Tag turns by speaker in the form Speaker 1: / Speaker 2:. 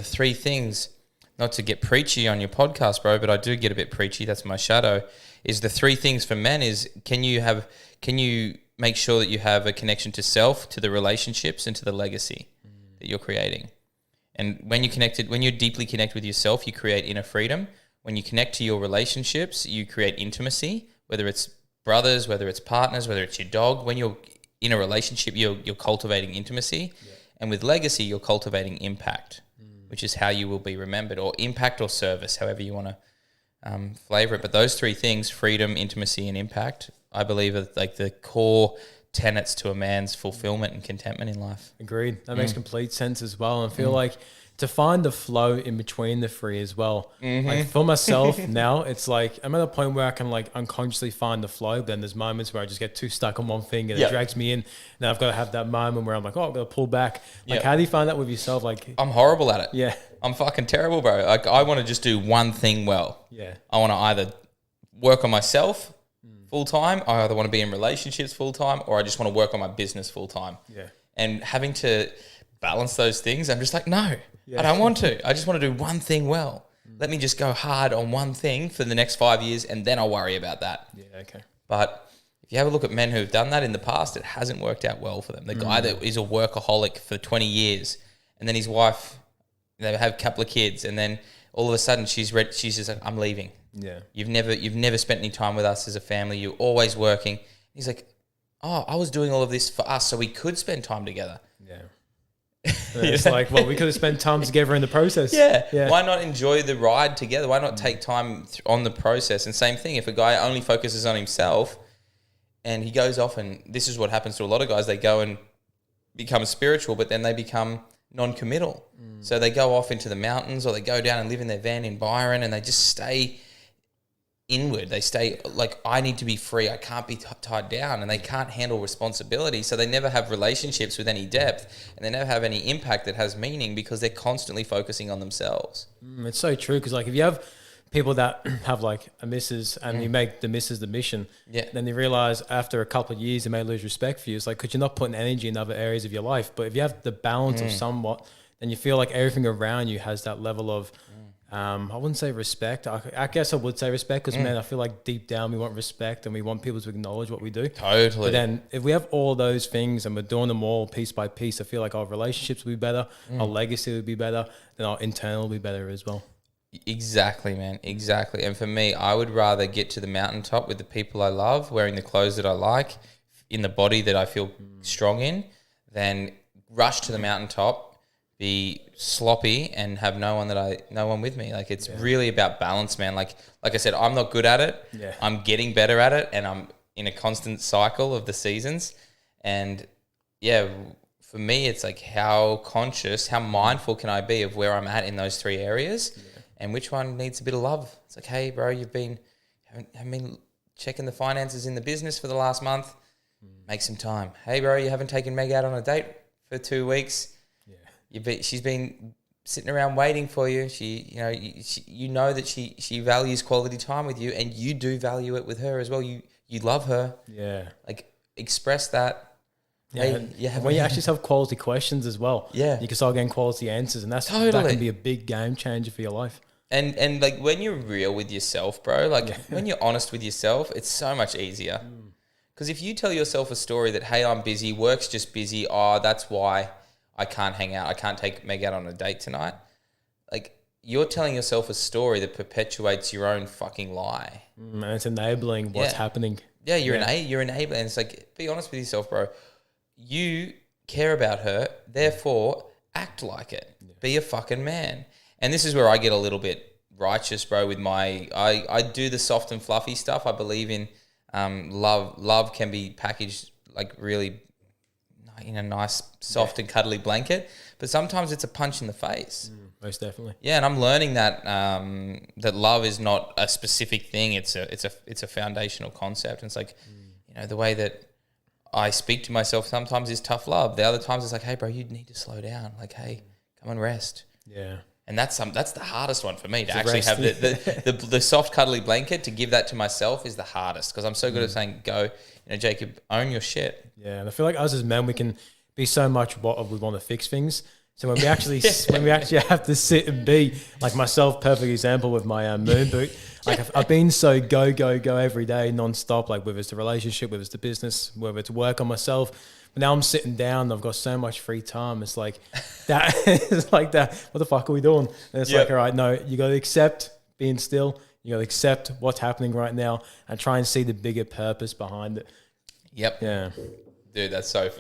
Speaker 1: The three things, not to get preachy on your podcast, bro, but I do get a bit preachy. That's my shadow. Is the three things for men is can you make sure that you have a connection to self, to the relationships, and to the legacy that you're creating. And when you're deeply connected with yourself, you create inner freedom. When you connect to your relationships, you create intimacy, whether it's brothers, whether it's partners, whether it's your dog. When you're in a relationship, you're cultivating intimacy. Yeah. And with legacy, you're cultivating impact, which is how you will be remembered, or impact or service, however you want to flavor it. But those three things, freedom, intimacy, and impact, I believe are like the core tenets to a man's fulfillment and contentment in life.
Speaker 2: Agreed. That makes complete sense as well. And I feel like to find the flow in between the three as well. Like for myself now, it's like I'm at a point where I can like unconsciously find the flow, but then there's moments where I just get too stuck on one thing and it drags me in. Now I've got to have that moment where I'm like, oh, I'm going to pull back. Like how do you find that with yourself? Like
Speaker 1: I'm horrible at it.
Speaker 2: Yeah.
Speaker 1: I'm fucking terrible, bro. Like I want to just do one thing well.
Speaker 2: Yeah.
Speaker 1: I want to either work on myself full time. I either want to be in relationships full time, or I just want to work on my business full time.
Speaker 2: Yeah.
Speaker 1: And having to balance those things, I'm just like, no, I don't want to. I just want to do one thing well. Let me just go hard on one thing for the next 5 years, and then I'll worry about that.
Speaker 2: Yeah, okay.
Speaker 1: But if you have a look at men who've done that in the past, it hasn't worked out well for them. The guy that is a workaholic for 20 years, and then his wife, they have a couple of kids, and then all of a sudden she's just like, I'm leaving.
Speaker 2: Yeah. You've
Speaker 1: never spent any time with us as a family. You're always working. He's like, oh, I was doing all of this for us so we could spend time together.
Speaker 2: Yeah. It's like, well, we could have spent time together in the process.
Speaker 1: Yeah. Why not enjoy the ride together? Why not take time on the process? And same thing, if a guy only focuses on himself and he goes off, and this is what happens to a lot of guys, they go and become spiritual, but then they become non-committal. So they go off into the mountains, or they go down and live in their van in Byron, and they just stay inward. They stay like, I need to be free. I can't be tied down, and they can't handle responsibility. So they never have relationships with any depth, and they never have any impact that has meaning because they're constantly focusing on themselves.
Speaker 2: It's so true. Because like if you have people that have like a missus and you make the missus the mission, then you realize after a couple of years they may lose respect for you. It's like, because you're not putting energy in other areas of your life. But if you have the balance of somewhat, then you feel like everything around you has that level of I wouldn't say respect. I guess I would say respect, because man, I feel like deep down we want respect and we want people to acknowledge what we do.
Speaker 1: Totally.
Speaker 2: But then if we have all those things and we're doing them all piece by piece, I feel like our relationships will be better, our legacy will be better, then our internal will be better as well.
Speaker 1: Exactly, man. Exactly. And for me, I would rather get to the mountaintop with the people I love, wearing the clothes that I like, in the body that I feel strong in, than rush to the mountaintop, be sloppy, and have no one with me. Like it's really about balance, man. Like I said, I'm not good at it. Yeah. I'm getting better at it, and I'm in a constant cycle of the seasons. And for me, it's like, how conscious, how mindful can I be of where I'm at in those three areas, and which one needs a bit of love. It's like, hey, bro, haven't been checking the finances in the business for the last month. Make some time. Hey, bro, you haven't taken Meg out on a date for 2 weeks. She's been sitting around waiting for you. You know that she values quality time with you, and you do value it with her as well. You love her. Yeah. Like, express that.
Speaker 2: Yeah. When you actually have quality questions as well. Yeah. You can start getting quality answers, and that can be a big game changer for your life.
Speaker 1: And like when you're real with yourself, bro, like when you're honest with yourself, it's so much easier. Because if you tell yourself a story that, hey, I'm busy, work's just busy, that's why I can't hang out, I can't take Meg out on a date tonight. Like, you're telling yourself a story that perpetuates your own fucking lie.
Speaker 2: And it's enabling what's happening.
Speaker 1: Yeah, you're enabling. And it's like, be honest with yourself, bro. You care about her, therefore act like it. Yeah. Be a fucking man. And this is where I get a little bit righteous, bro, with I do the soft and fluffy stuff. I believe in love. Love can be packaged like really in a nice, soft and cuddly blanket, but sometimes it's a punch in the face.
Speaker 2: Most definitely.
Speaker 1: Yeah, and I'm learning that that love is not a specific thing. It's a foundational concept. And it's like, the way that I speak to myself sometimes is tough love. The other times it's like, hey, bro, you need to slow down. Like, hey, come and rest. Yeah. And that's the hardest one for me, to actually have the soft, cuddly blanket. To give that to myself is the hardest, because I'm so good at saying, go, Jacob, own your shit.
Speaker 2: Yeah, and I feel like us as men, we can be so much what we want to fix things. So when we actually have to sit and be like myself, perfect example with my moon boot. Like I've been so go every day nonstop. Like whether it's the relationship, whether it's the business, whether it's work on myself. But now I'm sitting down. I've got so much free time. It's like that. It's like that. What the fuck are we doing? And it's like, all right, no, you got to accept being still. You got to accept what's happening right now and try and see the bigger purpose behind it.
Speaker 1: Yep.
Speaker 2: Yeah.
Speaker 1: Dude, that's so